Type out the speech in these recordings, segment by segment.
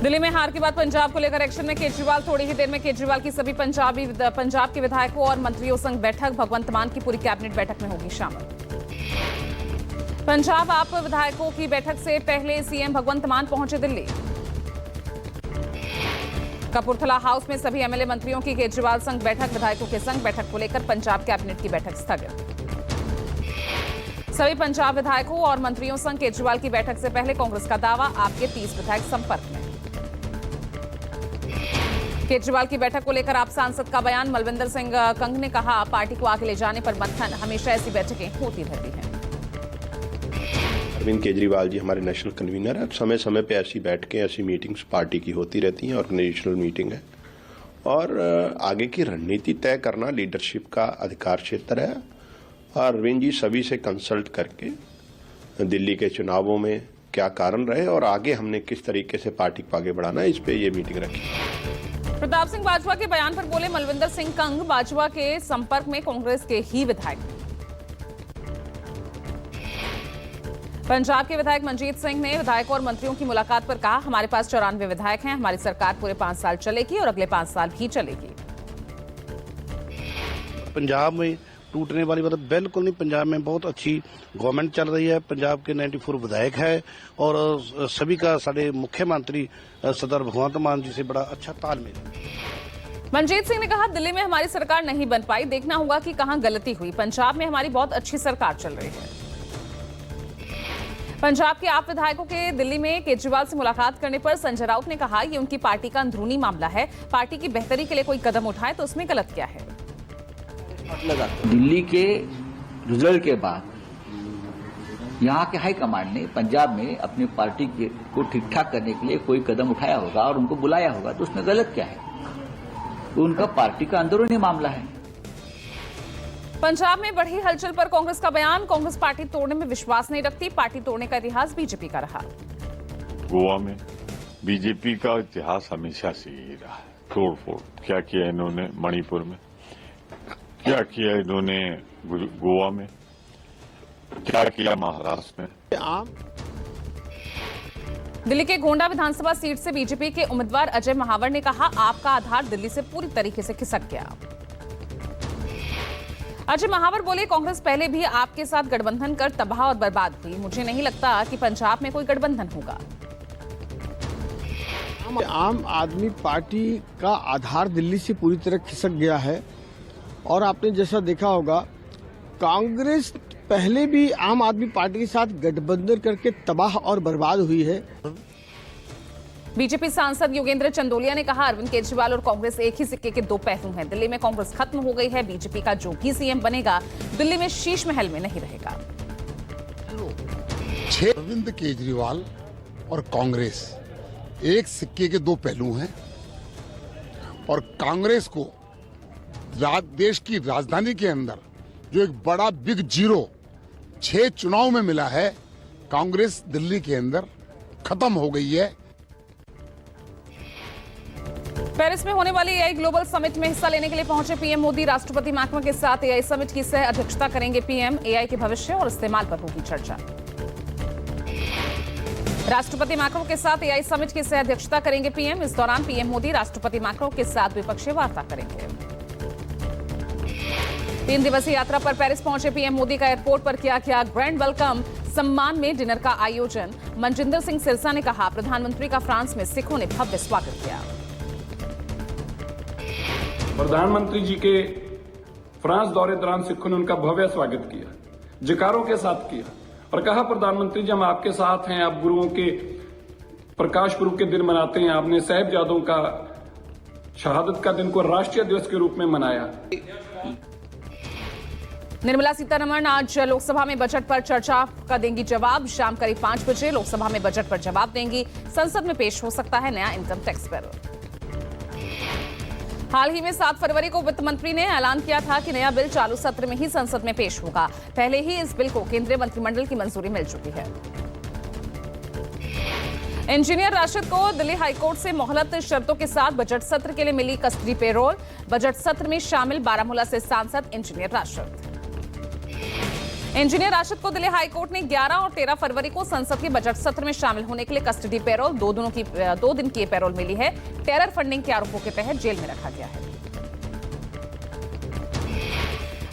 दिल्ली में हार के बाद पंजाब को लेकर एक्शन में केजरीवाल। थोड़ी ही देर में केजरीवाल की सभी पंजाब के विधायकों और मंत्रियों संग बैठक भगवंत मान की पूरी कैबिनेट बैठक में होगी शामिल। पंजाब आप विधायकों की बैठक से पहले सीएम भगवंत मान पहुंचे दिल्ली। कपूरथला हाउस में सभी एमएलए मंत्रियों की केजरीवाल संग बैठक। विधायकों के संग बैठक को लेकर पंजाब कैबिनेट की बैठक स्थगित। सभी पंजाब विधायकों और मंत्रियों संग केजरीवाल की बैठक से पहले कांग्रेस का दावा, आपके 30 विधायक संपर्क में। केजरीवाल की बैठक को लेकर आप सांसद का बयान। मलविंदर सिंह कंग ने कहा, पार्टी को आगे ले जाने पर मंथन, हमेशा ऐसी बैठकें होती रहती हैं। अरविंद केजरीवाल जी हमारे नेशनल कन्वीनर है। समय समय पे ऐसी बैठकें, ऐसी मीटिंग्स पार्टी की होती रहती हैं। ऑर्गेनाइजेशनल मीटिंग है और आगे की रणनीति तय करना लीडरशिप का अधिकार क्षेत्र है। और अरविंद जी सभी से कंसल्ट करके दिल्ली के चुनावों में क्या कारण रहे और आगे हमने किस तरीके से पार्टी को आगे बढ़ाना है, इस पे ये मीटिंग रखी। प्रताप सिंह बाजवा के बयान पर बोले मलविंदर सिंह कंग, बाजवा के संपर्क में कांग्रेस के ही विधायक। पंजाब के विधायक मनजीत सिंह ने विधायकों और मंत्रियों की मुलाकात पर कहा, हमारे पास 94 विधायक हैं, हमारी सरकार पूरे 5 साल चलेगी और अगले 5 साल भी चलेगी। पंजाब में टूटने वाली बात बिल्कुल नहीं। पंजाब में बहुत अच्छी गवर्नमेंट चल रही है। पंजाब के 94 विधायक है और सभी का साढ़े मुख्यमंत्री सरदार भगवंत मान जी से बड़ा अच्छा तालमेल है। मनजीत सिंह ने कहा, दिल्ली में हमारी सरकार नहीं बन पाई, देखना होगा कि कहां गलती हुई। पंजाब में हमारी बहुत अच्छी सरकार चल रही है। पंजाब के आप विधायकों के दिल्ली में केजरीवाल से मुलाकात करने पर संजय राउत ने कहा, ये उनकी पार्टी का अंदरूनी मामला है। पार्टी की बेहतरी के लिए कोई कदम उठाए तो उसमें गलत क्या है। दिल्ली के रिजल्ट के बाद यहाँ के हाईकमांड ने पंजाब में अपनी पार्टी को ठीक ठाक करने के लिए कोई कदम उठाया होगा और उनको बुलाया होगा, तो उसमें गलत क्या है। तो उनका पार्टी का अंदरूनी मामला है। पंजाब में बढ़ी हलचल पर कांग्रेस का बयान। कांग्रेस पार्टी तोड़ने में विश्वास नहीं रखती, पार्टी तोड़ने का इतिहास बीजेपी का रहा। गोवा में बीजेपी का इतिहास हमेशा से ही रहा है। तोड़फोड़ क्या किया इन्होंने मणिपुर में, क्या किया इन्होंने गोवा में, क्या किया महाराष्ट्र में। दिल्ली के गोंडा विधानसभा सीट से बीजेपी के उम्मीदवार अजय महावर ने कहा, आपका आधार दिल्ली से पूरी तरीके से खिसक गया। अजय महावर बोले, कांग्रेस पहले भी आपके साथ गठबंधन कर तबाह और बर्बाद हुई। मुझे नहीं लगता कि पंजाब में कोई गठबंधन होगा। आम आदमी पार्टी का आधार दिल्ली से पूरी तरह खिसक गया है और आपने जैसा देखा होगा, कांग्रेस पहले भी आम आदमी पार्टी के साथ गठबंधन करके तबाह और बर्बाद हुई है। बीजेपी सांसद योगेंद्र चंदोलिया ने कहा, अरविंद केजरीवाल और कांग्रेस एक ही सिक्के के 2 पहलू हैं। दिल्ली में कांग्रेस खत्म हो गई है। बीजेपी का जो भी सीएम बनेगा दिल्ली में शीश महल में नहीं रहेगा। अरविंद केजरीवाल और कांग्रेस एक सिक्के के 2 पहलू हैं और कांग्रेस को देश की राजधानी के अंदर जो एक बड़ा बिग जीरो 6 चुनाव में मिला है, कांग्रेस दिल्ली के अंदर खत्म हो गई है। पेरिस में होने वाली एआई ग्लोबल समिट में हिस्सा लेने के लिए पहुंचे पीएम मोदी। राष्ट्रपति मैक्रो के साथ एआई समिट की सह अध्यक्षता करेंगे पीएम। एआई के भविष्य और इस्तेमाल पर होगी चर्चा। राष्ट्रपति मैक्रो के साथ एआई समिट की सह अध्यक्षता करेंगे पीएम। इस दौरान पीएम मोदी राष्ट्रपति मैक्रो के साथ द्विपक्षीय वार्ता करेंगे। 3 दिवसीय यात्रा पर पेरिस पहुंचे पीएम मोदी का एयरपोर्ट पर किया ग्रैंड वेलकम। सम्मान में डिनर का आयोजन। मनजिंदर सिंह सिरसा ने कहा, प्रधानमंत्री का फ्रांस में सिखों ने भव्य स्वागत किया। प्रधानमंत्री जी के फ्रांस दौरे दौरान सिखों ने उनका भव्य स्वागत किया, जयकारों के साथ किया और कहा, प्रधानमंत्री जी हम आपके साथ हैं। आप गुरुओं के प्रकाश पुर्ब के दिन मनाते हैं। आपने साहिबजादों का शहादत का दिन को राष्ट्रीय दिवस के रूप में मनाया। निर्मला सीतारमण आज लोकसभा में बजट पर चर्चा का देंगी जवाब। शाम करीब 5 बजे लोकसभा में बजट पर जवाब देंगी। संसद में पेश हो सकता है नया इनकम टैक्स बिल। हाल ही में 7 फरवरी को वित्त मंत्री ने ऐलान किया था कि नया बिल चालू सत्र में ही संसद में पेश होगा। पहले ही इस बिल को केंद्रीय मंत्रिमंडल की मंजूरी मिल चुकी है। इंजीनियर राशिद को दिल्ली हाईकोर्ट से मोहलत शर्तों के साथ बजट सत्र के लिए मिली कस्टडी पेरोल। बजट सत्र में शामिल बारामूला से सांसद इंजीनियर राशिद। इंजीनियर राशिद को दिल्ली हाईकोर्ट ने 11 और 13 फरवरी को संसद के बजट सत्र में शामिल होने के लिए कस्टडी पैरोल 2 दिन की पैरोल मिली है। टेरर फंडिंग के आरोपों के तहत जेल में रखा गया है।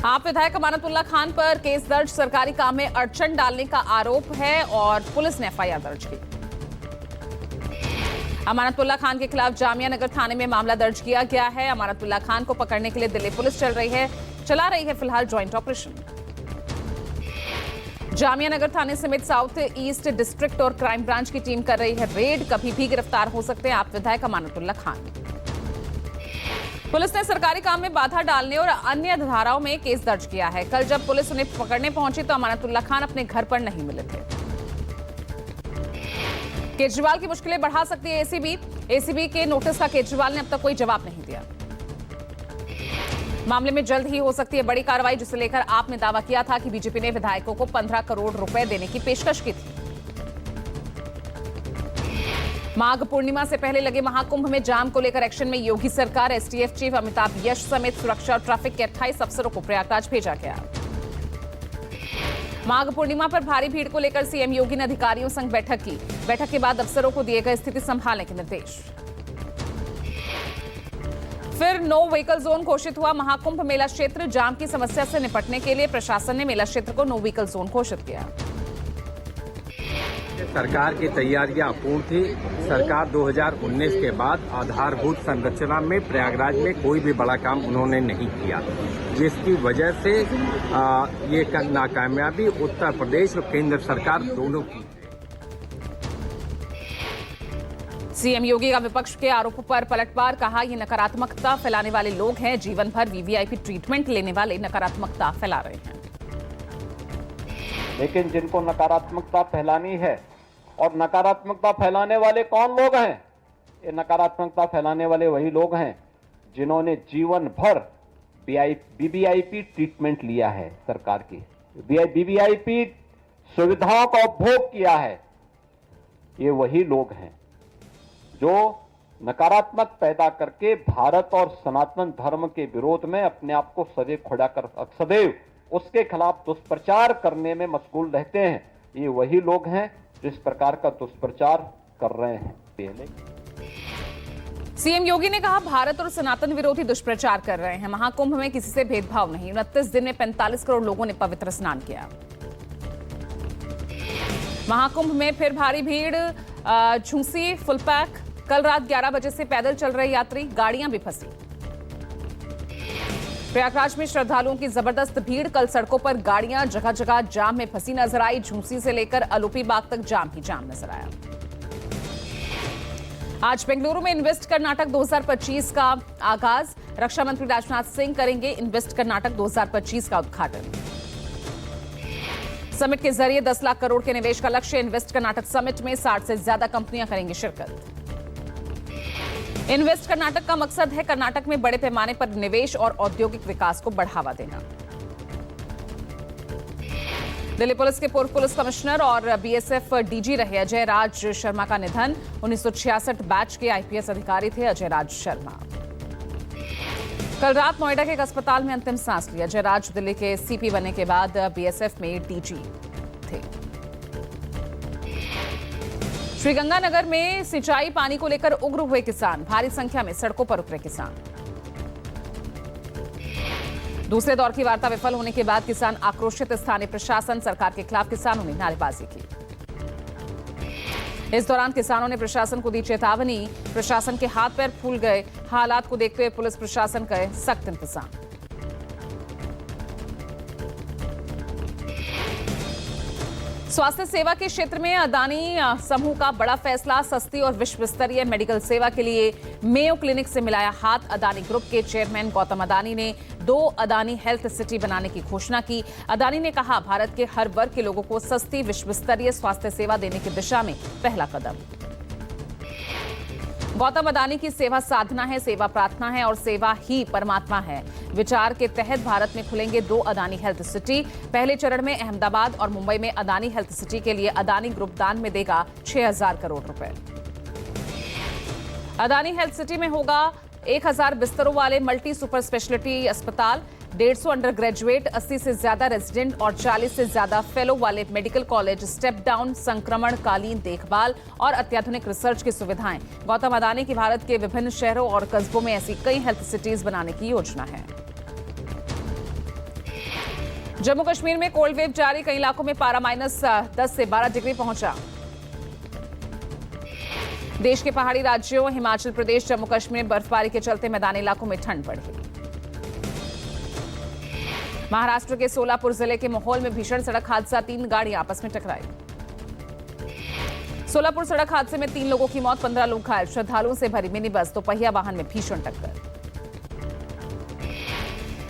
आप विधायक अमानतुल्लाह खान पर केस दर्ज, सरकारी काम में अड़चन डालने का आरोप है और पुलिस ने एफआईआर दर्ज की। अमानतुल्लाह खान के खिलाफ जामिया नगर थाने में मामला दर्ज किया गया है। अमानतुल्लाह खान को पकड़ने के लिए दिल्ली पुलिस चला रही है फिलहाल ज्वाइंट ऑपरेशन। जामिया नगर थाने समेत साउथ ईस्ट डिस्ट्रिक्ट और क्राइम ब्रांच की टीम कर रही है रेड। कभी भी गिरफ्तार हो सकते हैं आप विधायक अमानतुल्लाह खान। पुलिस ने सरकारी काम में बाधा डालने और अन्य धाराओं में केस दर्ज किया है। कल जब पुलिस उन्हें पकड़ने पहुंची तो अमानतुल्लाह खान अपने घर पर नहीं मिले थे। केजरीवाल की मुश्किलें बढ़ा सकती है एसीबी के नोटिस का केजरीवाल ने अब तक कोई जवाब नहीं दिया। मामले में जल्द ही हो सकती है बड़ी कार्रवाई, जिसे लेकर आपने दावा किया था कि बीजेपी ने विधायकों को 15 करोड़ रुपए देने की पेशकश की थी। माघ पूर्णिमा से पहले लगे महाकुंभ में जाम को लेकर एक्शन में योगी सरकार। एसटीएफ चीफ अमिताभ यश समेत सुरक्षा और ट्रैफिक के 28 अफसरों को प्रयागराज भेजा गया। माघ पूर्णिमा पर भारी भीड़ को लेकर सीएम योगी ने अधिकारियों संग बैठक की। बैठक के बाद अफसरों को दिए गए स्थिति संभालने के निर्देश। फिर नो व्हीकल जोन घोषित हुआ। महाकुंभ मेला क्षेत्र जाम की समस्या से निपटने के लिए प्रशासन ने मेला क्षेत्र को नो व्हीकल जोन घोषित किया। सरकार की तैयारियां पूर्ण थी। सरकार 2019 के बाद आधारभूत संरचना में प्रयागराज में कोई भी बड़ा काम उन्होंने नहीं किया, जिसकी वजह से ये नाकामयाबी उत्तर प्रदेश और केंद्र सरकार दोनों की। सीएम योगी का विपक्ष के आरोपों पर पलटवार, कहा ये नकारात्मकता फैलाने वाले लोग हैं, जीवन भर वीवीआईपी ट्रीटमेंट लेने वाले नकारात्मकता फैला रहे हैं। लेकिन जिनको नकारात्मकता फैलानी है, और नकारात्मकता फैलाने वाले कौन लोग हैं? ये नकारात्मकता फैलाने वाले वही लोग हैं जिन्होंने जीवन भर वीवीआईपी ट्रीटमेंट लिया है, सरकार की वीवीआईपी सुविधाओं का उपभोग किया है। ये वही लोग हैं जो नकारात्मक पैदा करके भारत और सनातन धर्म के विरोध में अपने आप को सदैव उसके खिलाफ दुष्प्रचार करने में मशगूल रहते हैं। ये वही लोग हैं जिस प्रकार का दुष्प्रचार कर रहे हैं। पहले सीएम योगी ने कहा भारत और सनातन विरोधी दुष्प्रचार कर रहे हैं। महाकुंभ में किसी से भेदभाव नहीं। 29 दिन में 45 करोड़ लोगों ने पवित्र स्नान किया। महाकुंभ में फिर भारी भीड़, झूंसी फुल पैक। कल रात 11 बजे से पैदल चल रहे यात्री, गाड़ियां भी फंसी। प्रयागराज में श्रद्धालुओं की जबरदस्त भीड़। कल सड़कों पर गाड़ियां जगह जगह जाम में फंसी नजर आई। झूंसी से लेकर अलोपी बाग तक जाम ही जाम नजर आया। आज बेंगलुरु में इन्वेस्ट कर्नाटक 2025 का आगाज। रक्षा मंत्री राजनाथ सिंह करेंगे इन्वेस्ट कर्नाटक 2025 का उद्घाटन। समिट के जरिए 10 लाख करोड़ के निवेश का लक्ष्य। इन्वेस्ट कर्नाटक समिट में 60 से ज्यादा कंपनियां करेंगी शिरकत। इन्वेस्ट कर्नाटक का मकसद है कर्नाटक में बड़े पैमाने पर निवेश और औद्योगिक विकास को बढ़ावा देना। दिल्ली पुलिस के पूर्व पुलिस कमिश्नर और बीएसएफ डीजी रहे अजय राज शर्मा का निधन। 1966 बैच के आईपीएस अधिकारी थे अजय राज शर्मा। कल रात नोएडा के एक अस्पताल में अंतिम सांस ली। अजय राज दिल्ली के सीपी बनने के बाद बीएसएफ में डीजी थे। श्रीगंगानगर में सिंचाई पानी को लेकर उग्र हुए किसान। भारी संख्या में सड़कों पर उतरे किसान। दूसरे दौर की वार्ता विफल होने के बाद किसान आक्रोशित। स्थानीय प्रशासन सरकार के खिलाफ किसानों ने नारेबाजी की। इस दौरान किसानों ने प्रशासन को दी चेतावनी। प्रशासन के हाथ पैर फूल गए। हालात को देखते हुए पुलिस प्रशासन का सख्त इंतजाम। स्वास्थ्य सेवा के क्षेत्र में अदानी समूह का बड़ा फैसला। सस्ती और विश्व स्तरीय मेडिकल सेवा के लिए मेयो क्लिनिक से मिलाया हाथ। अदानी ग्रुप के चेयरमैन गौतम अदानी ने 2 अदानी हेल्थ सिटी बनाने की घोषणा की। अदानी ने कहा भारत के हर वर्ग के लोगों को सस्ती विश्व स्तरीय स्वास्थ्य सेवा देने की दिशा में पहला कदम। गौतम अदानी की सेवा साधना है, सेवा प्रार्थना है और सेवा ही परमात्मा है। विचार के तहत भारत में खुलेंगे 2 अदानी हेल्थ सिटी। पहले चरण में अहमदाबाद और मुंबई में अदानी हेल्थ सिटी के लिए अदानी ग्रुप दान में देगा 6000 करोड़ रुपए। अदानी हेल्थ सिटी में होगा 1000 बिस्तरों वाले मल्टी सुपर स्पेशलिटी अस्पताल। 150 अंडर ग्रेजुएट, 80 से ज्यादा रेजिडेंट और 40 से ज्यादा फेलो वाले मेडिकल कॉलेज, स्टेप डाउन, संक्रमणकालीन देखभाल और अत्याधुनिक रिसर्च की सुविधाएं। गौतम अदानी की भारत के विभिन्न शहरों और कस्बों में ऐसी कई हेल्थ सिटीज बनाने की योजना है। जम्मू कश्मीर में कोल्ड वेव जारी, कई इलाकों में पारा -10 से 12 डिग्री पहुंचा। देश के पहाड़ी राज्यों हिमाचल प्रदेश, जम्मू कश्मीर में बर्फबारी के चलते मैदानी इलाकों में ठंड बढ़ी। महाराष्ट्र के सोलापुर जिले के माहौल में भीषण सड़क हादसा, 3 गाड़ियां आपस में टकराई। सोलापुर सड़क हादसे में 3 लोगों की मौत, 15 लोग घायल। श्रद्धालुओं से भरी मिनी बस दोपहिया वाहन में भीषण टक्कर।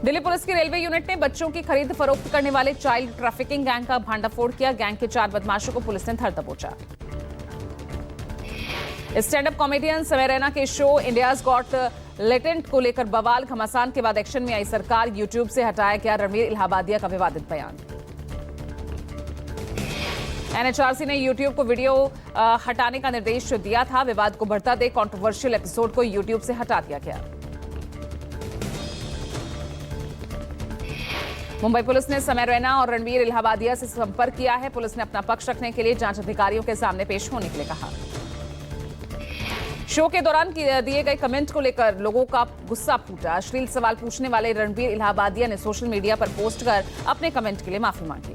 दिल्ली पुलिस की रेलवे यूनिट ने बच्चों की खरीद फरोख्त करने वाले चाइल्ड ट्रैफिकिंग गैंग का भांडाफोड़ किया। गैंग के 4 बदमाशों को पुलिस ने धर दबोचा। स्टैंड अप कॉमेडियन समय रैना के शो इंडियाज गॉट लेटेंट को लेकर बवाल, घमासान के बाद एक्शन में आई सरकार। यूट्यूब से हटाया गया रणवीर इलाहाबादिया का विवादित बयान। एनएचआरसी ने यूट्यूब को वीडियो हटाने का निर्देश दिया था। विवाद को बढ़ता देख कंट्रोवर्शियल एपिसोड को यूट्यूब से हटा दिया गया। मुंबई पुलिस ने समय रैना और रणवीर इलाहाबादिया से संपर्क किया है। पुलिस ने अपना पक्ष रखने के लिए जांच अधिकारियों के सामने पेश होने के लिए कहा। शो के दौरान दिए गए कमेंट को लेकर लोगों का गुस्सा फूटा। अश्लील सवाल पूछने वाले रणवीर इलाहाबादिया ने सोशल मीडिया पर पोस्ट कर अपने कमेंट के लिए माफी मांगी।